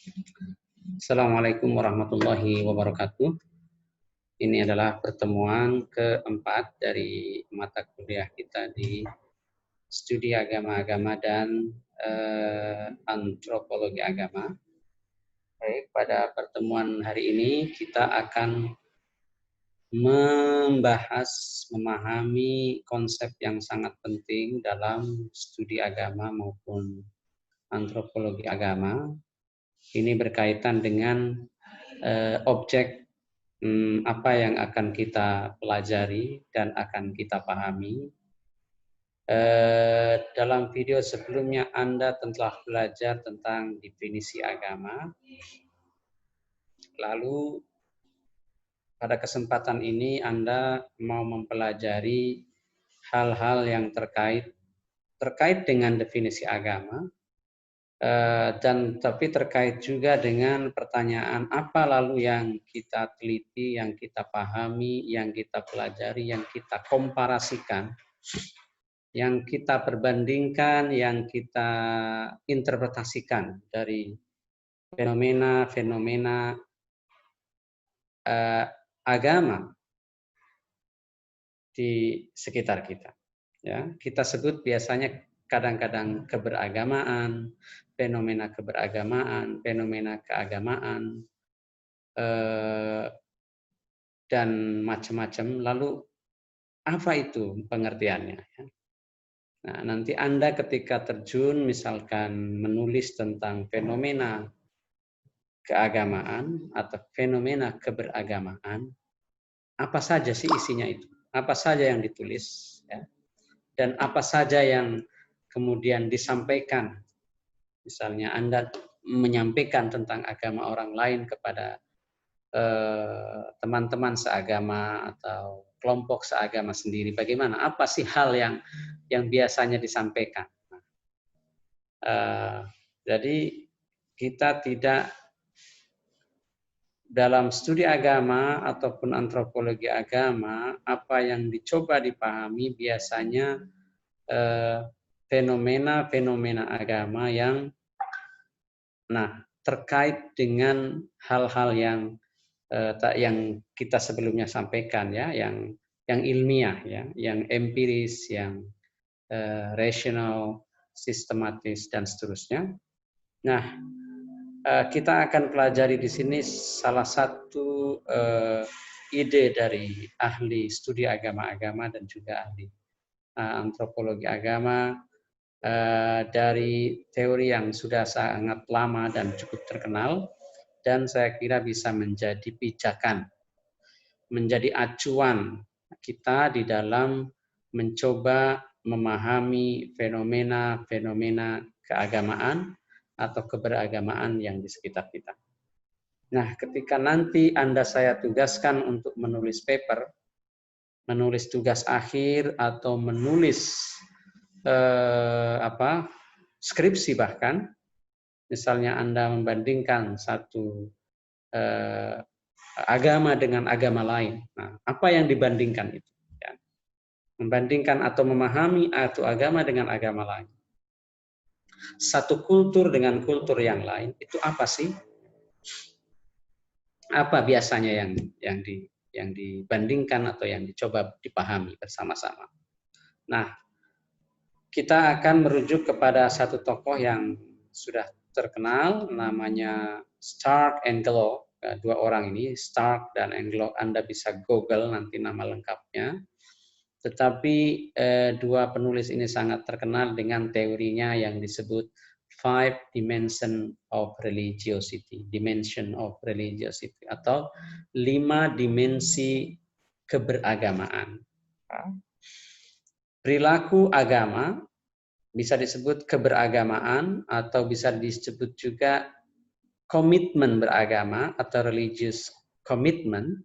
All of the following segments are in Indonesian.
Assalamualaikum warahmatullahi wabarakatuh. Ini adalah pertemuan keempat dari mata kuliah kita di studi agama-agama dan antropologi agama. Baik, pada pertemuan hari ini kita akan memahami konsep yang sangat penting dalam studi agama maupun antropologi agama. Ini berkaitan dengan objek apa yang akan kita pelajari dan akan kita pahami. Dalam video sebelumnya Anda telah belajar tentang definisi agama. Lalu pada kesempatan ini Anda mau mempelajari hal-hal yang terkait dengan definisi agama. Dan tapi terkait juga dengan pertanyaan apa lalu yang kita teliti, yang kita pahami, yang kita pelajari, yang kita komparasikan, yang kita perbandingkan, yang kita interpretasikan dari fenomena-fenomena agama di sekitar kita. Ya, kita sebut biasanya kadang-kadang keberagamaan, fenomena keberagamaan, fenomena keagamaan, dan macam-macam. Lalu apa itu pengertiannya? Nah, nanti Anda ketika terjun misalkan menulis tentang fenomena keagamaan atau fenomena keberagamaan, apa saja sih isinya itu? Apa saja yang ditulis? Ya? Dan apa saja yang kemudian disampaikan. Misalnya Anda menyampaikan tentang agama orang lain kepada teman-teman seagama atau kelompok seagama sendiri. Bagaimana? Apa sih hal yang biasanya disampaikan? Jadi kita tidak dalam studi agama ataupun antropologi agama, apa yang dicoba dipahami biasanya fenomena-fenomena agama yang terkait dengan hal-hal yang kita sebelumnya sampaikan ya, yang ilmiah ya, yang empiris, yang rasional, sistematis dan seterusnya. Nah, kita akan pelajari di sini salah satu ide dari ahli studi agama-agama dan juga ahli antropologi agama dari teori yang sudah sangat lama dan cukup terkenal, dan saya kira bisa menjadi pijakan, menjadi acuan kita di dalam mencoba memahami fenomena-fenomena keagamaan atau keberagamaan yang di sekitar kita. Nah, ketika nanti saya tugaskan untuk menulis paper, menulis tugas akhir atau menulis skripsi bahkan, misalnya Anda membandingkan satu agama dengan agama lain. Nah, apa yang dibandingkan itu? Ya. Membandingkan atau memahami atau agama dengan agama lain. Satu kultur dengan kultur yang lain, itu apa sih? Apa biasanya yang dibandingkan atau yang dicoba dipahami bersama-sama? Nah, kita akan merujuk kepada satu tokoh yang sudah terkenal, namanya Stark and Glow. Dua orang ini, Stark dan Glow, Anda bisa Google nanti nama lengkapnya. Tetapi dua penulis ini sangat terkenal dengan teorinya yang disebut Five Dimension of Religiosity, Dimension of Religiosity, atau 5 dimensi keberagamaan. Perilaku agama bisa disebut keberagamaan atau bisa disebut juga komitmen beragama atau religious commitment.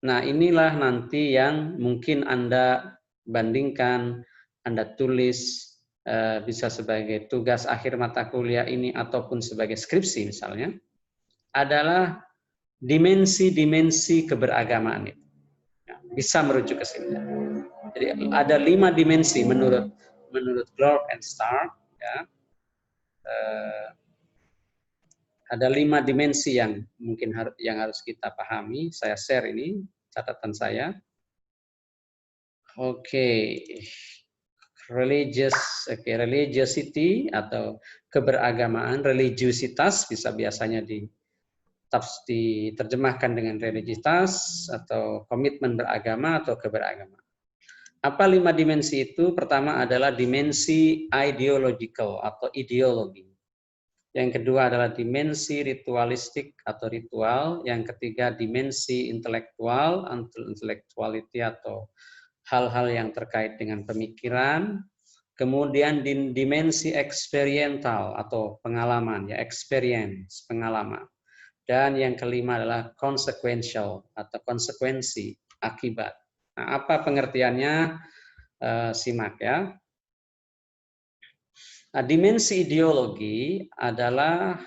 Nah, inilah nanti yang mungkin Anda bandingkan, Anda tulis, bisa sebagai tugas akhir mata kuliah ini ataupun sebagai skripsi misalnya, adalah dimensi-dimensi keberagamaan itu. Bisa merujuk ke sini. Jadi ada 5 dimensi menurut Glow and Stark, ya. Ada 5 dimensi yang mungkin harus kita pahami. Saya share ini catatan saya. Oke. Religiosity atau keberagamaan, religiusitas bisa biasanya diterjemahkan dengan religiusitas atau komitmen beragama atau keberagamaan. Apa 5 dimensi itu? Pertama adalah dimensi ideological atau ideologi. Yang kedua adalah dimensi ritualistik atau ritual. Yang ketiga dimensi intelektual, intellectuality atau hal-hal yang terkait dengan pemikiran. Kemudian dimensi eksperiental atau pengalaman, ya experience, pengalaman. Dan yang kelima adalah consequential atau konsekuensi, akibat. Nah, apa pengertiannya? Simak ya. Nah, dimensi ideologi adalah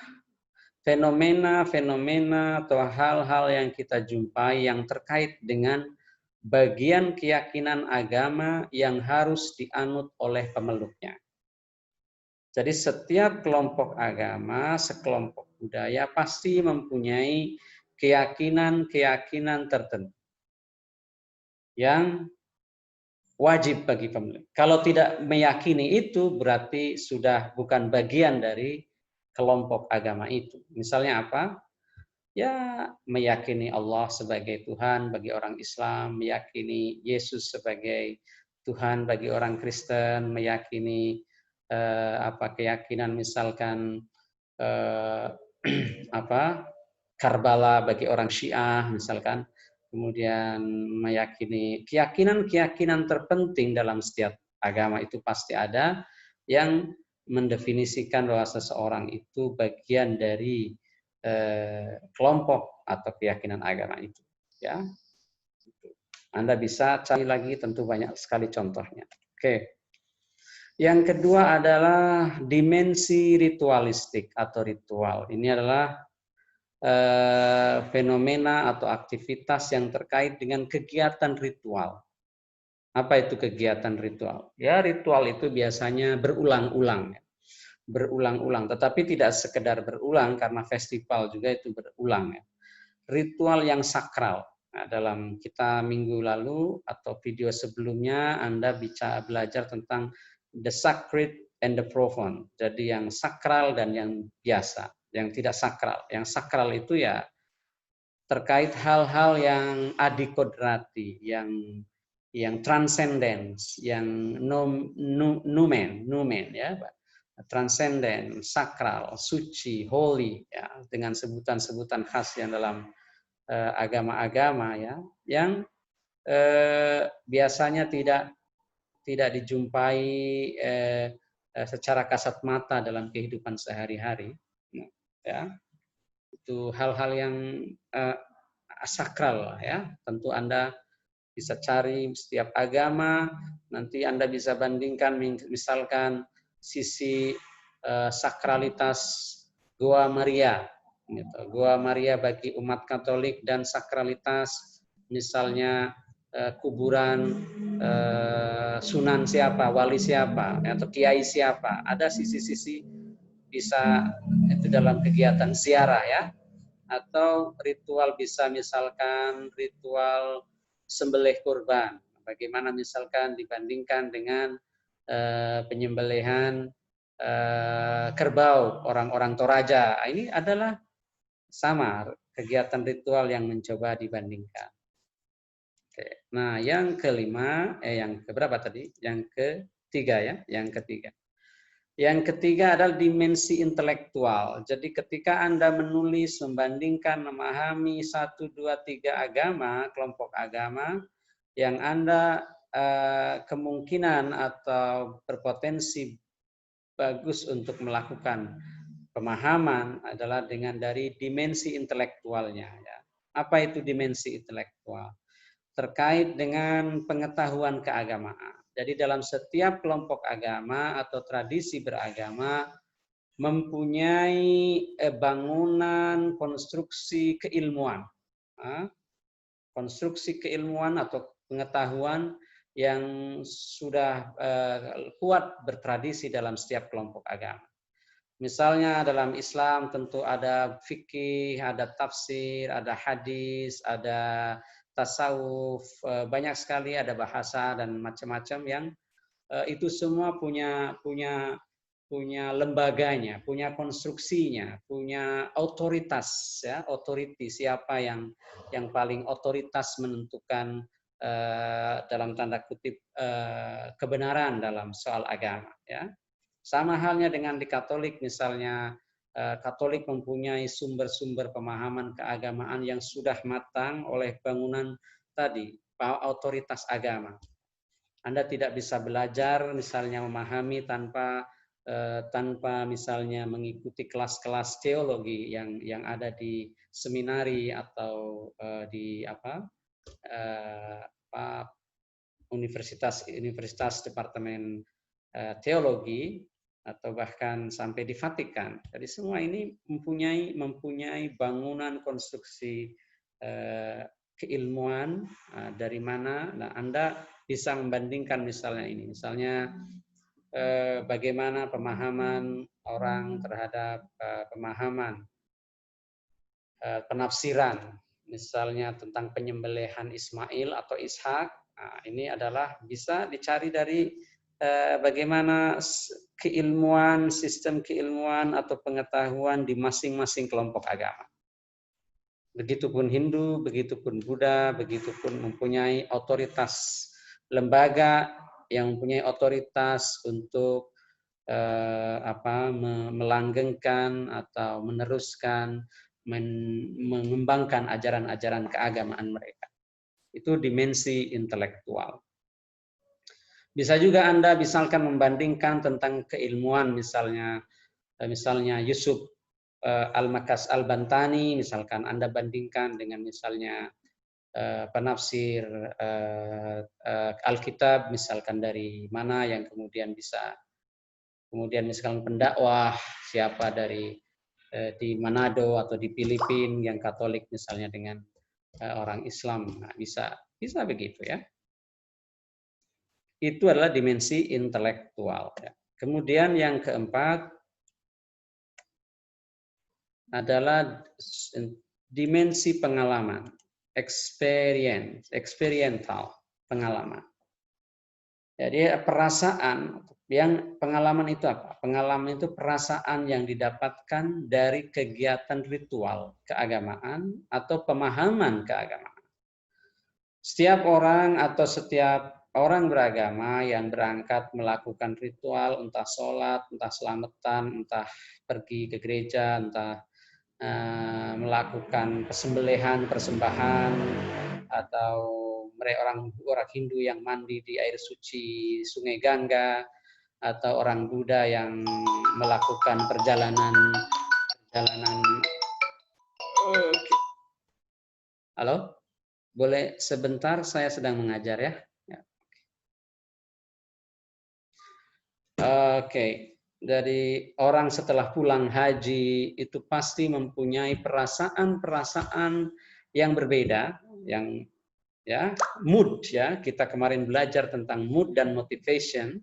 fenomena-fenomena atau hal-hal yang kita jumpai yang terkait dengan bagian keyakinan agama yang harus dianut oleh pemeluknya. Jadi setiap kelompok agama, sekelompok budaya pasti mempunyai keyakinan-keyakinan tertentu yang wajib bagi pemeluk. Kalau tidak meyakini itu berarti sudah bukan bagian dari kelompok agama itu. Misalnya apa? Ya, meyakini Allah sebagai Tuhan bagi orang Islam, meyakini Yesus sebagai Tuhan bagi orang Kristen, meyakini keyakinan misalkan Karbala bagi orang Syiah misalkan, kemudian meyakini keyakinan-keyakinan terpenting dalam setiap agama itu pasti ada yang mendefinisikan bahwa seseorang itu bagian dari kelompok atau keyakinan agama itu, ya. Anda bisa cari lagi, tentu banyak sekali contohnya. Oke. Yang kedua adalah dimensi ritualistik atau ritual. Ini adalah fenomena atau aktivitas yang terkait dengan kegiatan ritual. Apa itu kegiatan ritual? Ya, ritual itu biasanya berulang-ulang. Berulang-ulang, tetapi tidak sekedar berulang karena festival juga itu berulang. Ritual yang sakral. Nah, dalam kita minggu lalu atau video sebelumnya Anda bisa belajar tentang the sacred and the profane. Jadi yang sakral dan yang biasa, yang tidak sakral. Yang sakral itu ya terkait hal-hal yang adikodrati, yang transcendence, yang numen ya, transcendent, sakral, suci, holy, ya, dengan sebutan-sebutan khas yang dalam agama-agama ya, yang biasanya tidak dijumpai secara kasat mata dalam kehidupan sehari-hari, ya. Itu hal-hal yang sakral ya. Tentu Anda bisa cari setiap agama, nanti Anda bisa bandingkan misalkan sisi sakralitas Goa Maria, gitu. Goa Maria bagi umat Katolik dan sakralitas misalnya kuburan sunan siapa, wali siapa, atau kiai siapa. Ada sisi-sisi bisa itu dalam kegiatan ziarah ya, atau ritual bisa misalkan ritual sembelih kurban. Bagaimana misalkan dibandingkan dengan penyembelihan kerbau orang-orang Toraja. Ini adalah sama kegiatan ritual yang mencoba dibandingkan. Oke. Nah, yang kelima, yang keberapa tadi? Yang ketiga ya, yang ketiga. Yang ketiga adalah dimensi intelektual. Jadi ketika Anda menulis, membandingkan, memahami 1, 2, 3 agama, kelompok agama, yang Anda kemungkinan atau berpotensi bagus untuk melakukan pemahaman adalah dengan dari dimensi intelektualnya. Ya. Apa itu dimensi intelektual? Terkait dengan pengetahuan keagamaan. Jadi dalam setiap kelompok agama atau tradisi beragama mempunyai bangunan konstruksi keilmuan. Konstruksi keilmuan atau pengetahuan yang sudah kuat bertradisi dalam setiap kelompok agama. Misalnya dalam Islam tentu ada fikih, ada tafsir, ada hadis, ada tasawuf, banyak sekali, ada bahasa dan macam-macam yang itu semua punya punya punya lembaganya, punya konstruksinya, punya otoritas, ya, authority, siapa yang paling otoritas menentukan dalam tanda kutip kebenaran dalam soal agama, ya. Sama halnya dengan di Katolik, misalnya Katolik mempunyai sumber-sumber pemahaman keagamaan yang sudah matang oleh bangunan tadi, otoritas agama. Anda tidak bisa belajar misalnya memahami tanpa misalnya mengikuti kelas-kelas teologi yang ada di seminari atau di universitas departemen teologi atau bahkan sampai di Vatikan. Jadi semua ini mempunyai bangunan konstruksi keilmuan dari mana. Nah, Anda bisa membandingkan misalnya ini, misalnya bagaimana pemahaman orang terhadap pemahaman penafsiran, misalnya tentang penyembelihan Ismail atau Ishak. Nah, ini adalah bisa dicari dari bagaimana keilmuan, sistem keilmuan atau pengetahuan di masing-masing kelompok agama. Begitupun Hindu, begitupun Buddha, begitupun mempunyai otoritas lembaga yang mempunyai otoritas untuk melanggengkan atau meneruskan, mengembangkan ajaran-ajaran keagamaan mereka. Itu dimensi intelektual. Bisa juga Anda misalkan membandingkan tentang keilmuan, misalnya Yusuf Al-Makas Al-Bantani, misalkan Anda bandingkan dengan misalnya penafsir Alkitab, misalkan dari mana yang kemudian misalkan pendakwah siapa dari di Manado atau di Filipina yang Katolik misalnya dengan orang Islam. Nah, bisa begitu, ya. Itu adalah dimensi intelektual. Kemudian yang keempat adalah dimensi pengalaman, experiential pengalaman. Jadi perasaan, yang pengalaman itu apa? Pengalaman itu perasaan yang didapatkan dari kegiatan ritual keagamaan atau pemahaman keagamaan. Setiap orang atau setiap orang beragama yang berangkat melakukan ritual, entah sholat, entah selamatan, entah pergi ke gereja, entah melakukan persembelihan, persembahan, atau mereka orang Hindu yang mandi di air suci Sungai Gangga, atau orang Buddha yang melakukan perjalanan. Halo? Boleh sebentar, saya sedang mengajar, ya. Oke. Dari orang setelah pulang haji itu pasti mempunyai perasaan-perasaan yang berbeda, yang mood, ya. Kita kemarin belajar tentang mood dan motivation.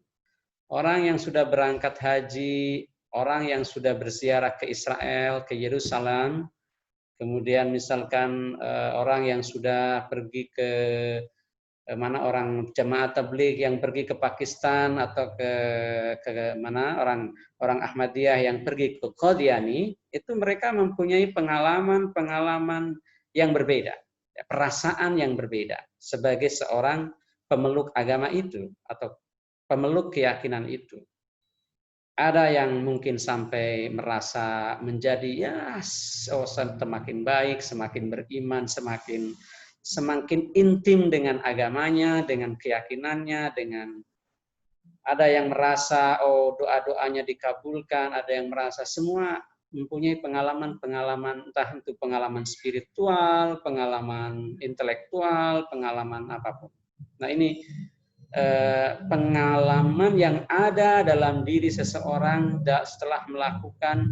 Orang yang sudah berangkat haji, orang yang sudah berziarah ke Israel, ke Yerusalem, kemudian misalkan orang yang sudah pergi ke mana, orang jemaah tabligh yang pergi ke Pakistan atau ke mana, orang Ahmadiyah yang pergi ke Qadiani, itu mereka mempunyai pengalaman yang berbeda, perasaan yang berbeda sebagai seorang pemeluk agama itu atau pemeluk keyakinan itu. Ada yang mungkin sampai merasa menjadi semakin baik, semakin beriman, semakin intim dengan agamanya, dengan keyakinannya, ada yang merasa doa-doanya dikabulkan, ada yang merasa semua mempunyai pengalaman-pengalaman, entah itu pengalaman spiritual, pengalaman intelektual, pengalaman apapun. Nah, ini pengalaman yang ada dalam diri seseorang setelah melakukan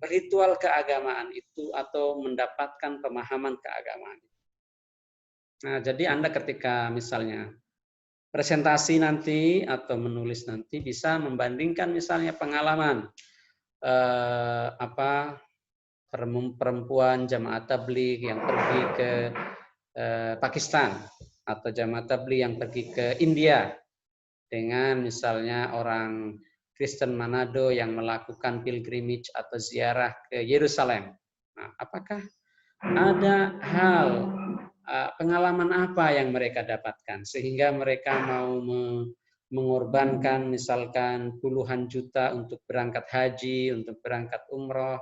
ritual keagamaan itu atau mendapatkan pemahaman keagamaan. Nah, jadi Anda ketika misalnya presentasi nanti atau menulis nanti bisa membandingkan misalnya pengalaman perempuan jamaah tabligh yang pergi ke Pakistan atau jamaah tabligh yang pergi ke India dengan misalnya orang Kristen Manado yang melakukan pilgrimage atau ziarah ke Yerusalem. Nah, apakah ada hal pengalaman apa yang mereka dapatkan sehingga mereka mau mengorbankan misalkan puluhan juta untuk berangkat haji, untuk berangkat umroh?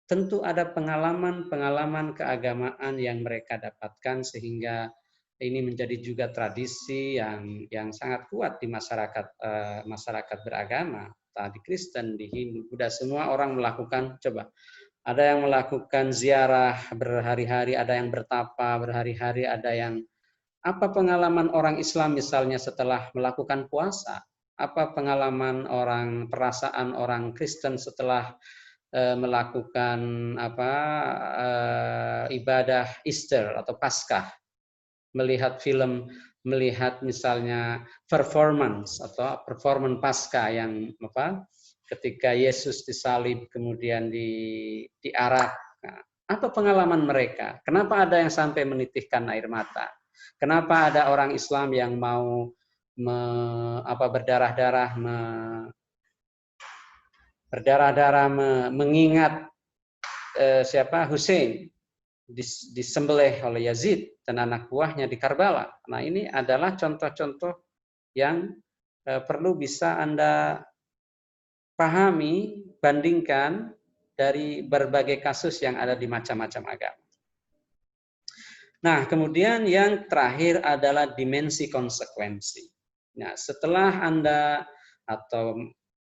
Tentu ada pengalaman-pengalaman keagamaan yang mereka dapatkan sehingga ini menjadi juga tradisi yang sangat kuat di masyarakat beragama. Di Kristen, di Hindu, Buddha, semua orang melakukan, coba. Ada yang melakukan ziarah berhari-hari, ada yang bertapa berhari-hari, ada yang apa pengalaman orang Islam misalnya setelah melakukan puasa? Apa pengalaman perasaan orang Kristen setelah melakukan ibadah Easter atau Paskah, melihat film, melihat misalnya performance Paskah yang ketika Yesus disalib kemudian diarak. Nah, apa pengalaman mereka? Kenapa ada yang sampai menitihkan air mata? Kenapa ada orang Islam yang mau berdarah-darah mengingat Hussein disembelih oleh Yazid dan anak buahnya di Karbala. Nah, ini adalah contoh-contoh yang perlu bisa Anda pahami, bandingkan dari berbagai kasus yang ada di macam-macam agama. Nah, kemudian yang terakhir adalah dimensi konsekuensi. Nah, setelah Anda atau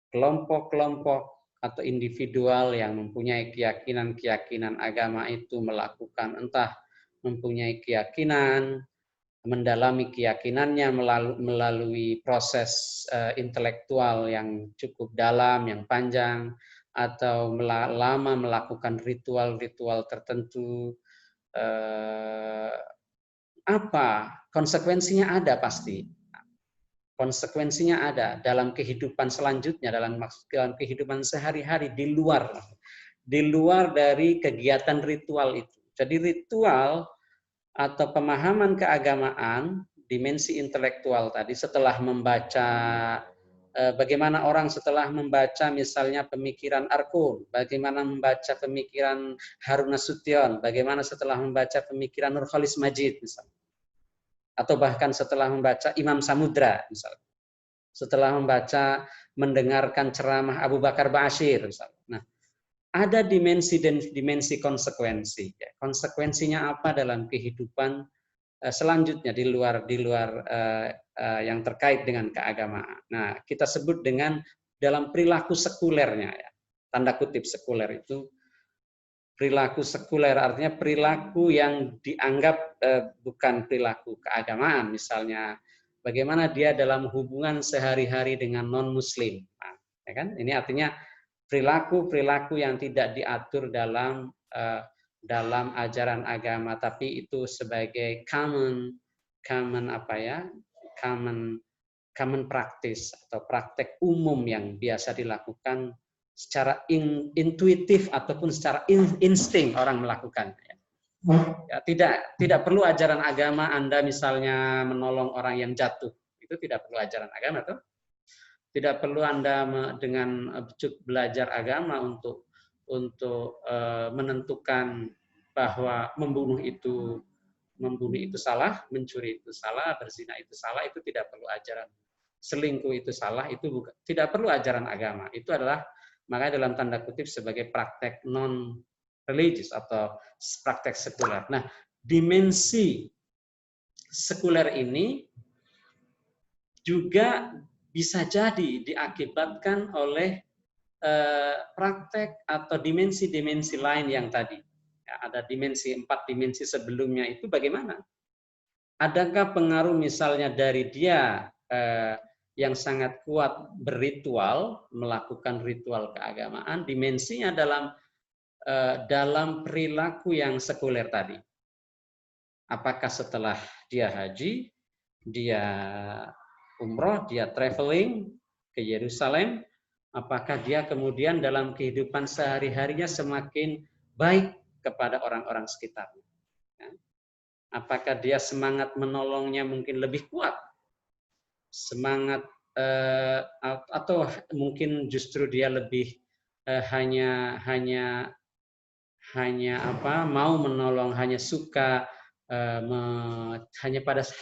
kelompok-kelompok atau individual yang mempunyai keyakinan-keyakinan agama itu melakukan, entah mempunyai keyakinan, mendalami keyakinannya melalui proses intelektual yang cukup dalam, yang panjang, atau lama melakukan ritual-ritual tertentu, apa konsekuensinya? Ada pasti. Konsekuensinya ada dalam kehidupan selanjutnya, dalam kehidupan sehari-hari di luar dari kegiatan ritual itu. Jadi ritual atau pemahaman keagamaan, dimensi intelektual tadi, setelah membaca, bagaimana orang setelah membaca misalnya pemikiran Arkun, bagaimana membaca pemikiran Harun Nasution, bagaimana setelah membaca pemikiran Nurholis Majid misalnya, atau bahkan setelah membaca Imam Samudra misalnya, setelah membaca, mendengarkan ceramah Abu Bakar Ba'asyir misalnya. Nah, ada dimensi konsekuensi. Konsekuensinya apa dalam kehidupan selanjutnya di luar yang terkait dengan keagamaan. Nah, kita sebut dengan dalam perilaku sekulernya, ya. Tanda kutip sekuler itu perilaku sekuler, artinya perilaku yang dianggap bukan perilaku keagamaan, misalnya bagaimana dia dalam hubungan sehari-hari dengan non-muslim. Nah, ya kan? Ini artinya perilaku yang tidak diatur dalam ajaran agama, tapi itu sebagai common practice atau praktek umum yang biasa dilakukan secara intuitif ataupun secara insting orang melakukan. Ya, tidak perlu ajaran agama Anda misalnya menolong orang yang jatuh, itu tidak perlu ajaran agama tuh. Tidak perlu Anda dengan belajar agama untuk menentukan bahwa membunuh itu salah, mencuri itu salah, berzina itu salah, itu tidak perlu ajaran. Selingkuh itu salah, itu bukan, tidak perlu ajaran agama. Itu adalah makanya dalam tanda kutip sebagai praktek non religius atau praktek sekuler. Nah, dimensi sekuler ini juga bisa jadi diakibatkan oleh praktek atau dimensi-dimensi lain yang tadi. Ya, ada 4 dimensi sebelumnya itu bagaimana? Adakah pengaruh misalnya dari dia yang sangat kuat berritual, melakukan ritual keagamaan, dimensinya dalam perilaku yang sekuler tadi. Apakah setelah dia haji, dia umroh, dia traveling ke Yerusalem, apakah dia kemudian dalam kehidupan sehari-harinya semakin baik kepada orang-orang sekitarnya? Apakah dia semangat menolongnya mungkin lebih kuat? Semangat atau mungkin justru dia lebih hanya mau menolong, hanya suka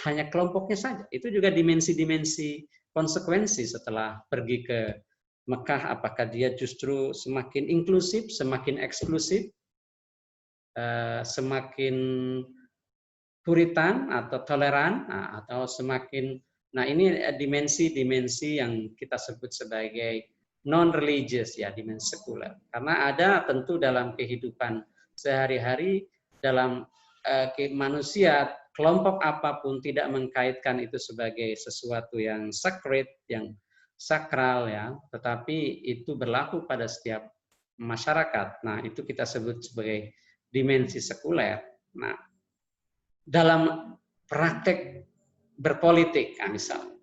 hanya kelompoknya saja. Itu juga dimensi-dimensi konsekuensi setelah pergi ke Mekah. Apakah dia justru semakin inklusif, semakin eksklusif, semakin puritan atau toleran, atau semakin, nah ini dimensi-dimensi yang kita sebut sebagai non-religious, ya, dimensi sekuler. Karena ada tentu dalam kehidupan sehari-hari, dalam manusia, kelompok apapun tidak mengkaitkan itu sebagai sesuatu yang sacred, yang sakral, ya, tetapi itu berlaku pada setiap masyarakat. Nah, itu kita sebut sebagai dimensi sekuler. Nah, dalam praktek berpolitik, misalnya.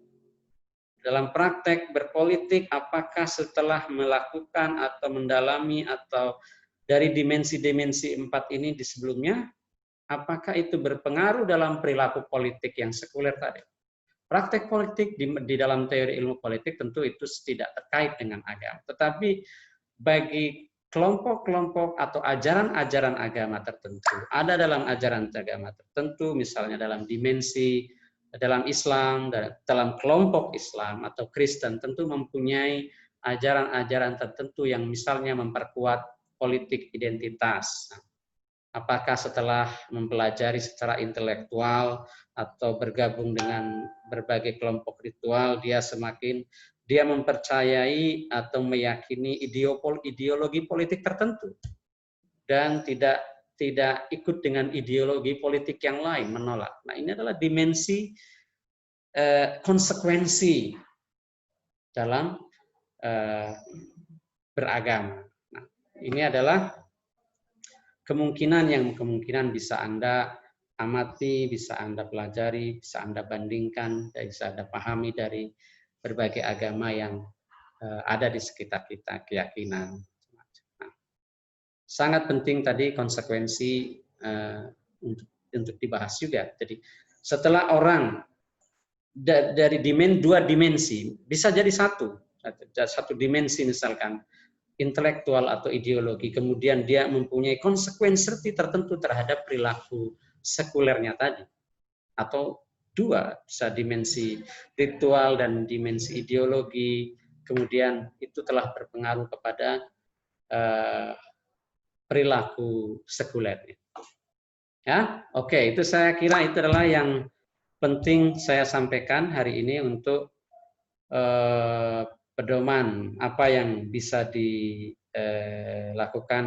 Dalam praktek berpolitik, apakah setelah melakukan atau mendalami atau dari dimensi-dimensi 4 ini di sebelumnya, apakah itu berpengaruh dalam perilaku politik yang sekuler tadi? Praktek politik di dalam teori ilmu politik tentu itu tidak terkait dengan agama. Tetapi bagi kelompok-kelompok atau ajaran-ajaran agama tertentu, ada dalam ajaran agama tertentu, misalnya dalam dimensi dalam Islam, dalam kelompok Islam atau Kristen, tentu mempunyai ajaran-ajaran tertentu yang misalnya memperkuat politik identitas. Apakah setelah mempelajari secara intelektual atau bergabung dengan berbagai kelompok ritual, dia mempercayai atau meyakini ideologi politik tertentu dan tidak ikut dengan ideologi politik yang lain, menolak. Nah, ini adalah dimensi konsekuensi dalam beragama. Nah, ini adalah kemungkinan bisa Anda amati, bisa Anda pelajari, bisa Anda bandingkan, bisa Anda pahami dari berbagai agama yang ada di sekitar kita, keyakinan. Nah, sangat penting tadi konsekuensi untuk dibahas juga. Jadi setelah orang dari dua dimensi bisa jadi satu dimensi, misalkan intelektual atau ideologi, kemudian dia mempunyai konsekuensi tertentu terhadap perilaku sekulernya tadi, atau dua, bisa dimensi ritual dan dimensi ideologi, kemudian itu telah berpengaruh kepada perilaku sekulernya. Ya, oke, itu saya kira itu adalah yang penting saya sampaikan hari ini untuk pedoman apa yang bisa dilakukan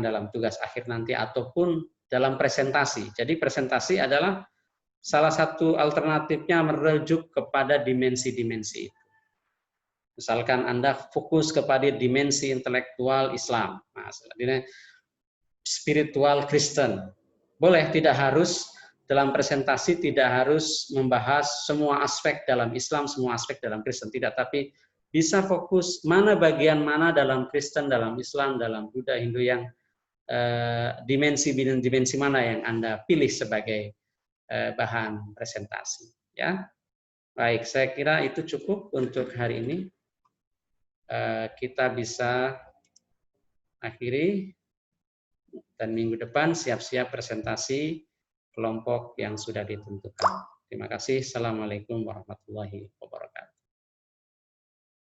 dalam tugas akhir nanti ataupun dalam presentasi. Jadi presentasi adalah salah satu alternatifnya merujuk kepada dimensi-dimensi itu. Misalkan Anda fokus kepada dimensi intelektual Islam, spiritual Kristen. Boleh, tidak harus dalam presentasi tidak harus membahas semua aspek dalam Islam, semua aspek dalam Kristen, tidak, tapi bisa fokus mana bagian mana dalam Kristen, dalam Islam, dalam Buddha, Hindu yang dimensi mana yang Anda pilih sebagai bahan presentasi. Ya, baik, saya kira itu cukup untuk hari ini. Kita bisa akhiri dan minggu depan siap-siap presentasi kelompok yang sudah ditentukan. Terima kasih. Assalamualaikum warahmatullahi wabarakatuh.